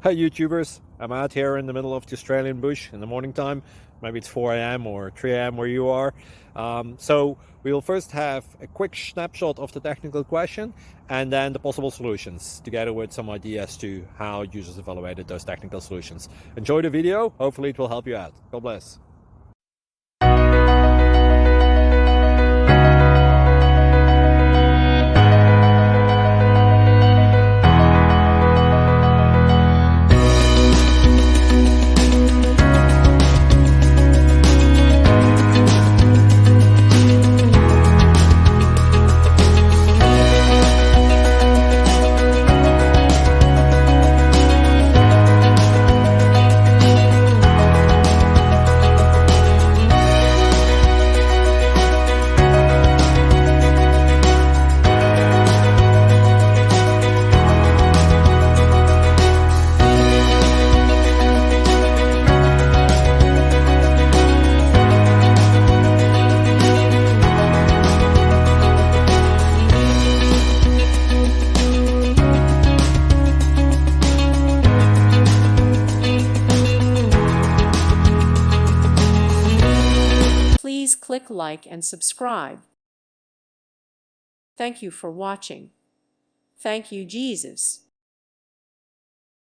Hi YouTubers, I'm out here in the middle of the Australian bush in the morning time. Maybe it's 4 a.m. or 3 a.m. where you are. So we'll first have a quick snapshot of the technical question and then the possible solutions, together with some ideas to how users evaluated those technical solutions. Enjoy the video, hopefully it will help you out. God bless. Please click like and subscribe. Thank you for watching. Thank you, Jesus.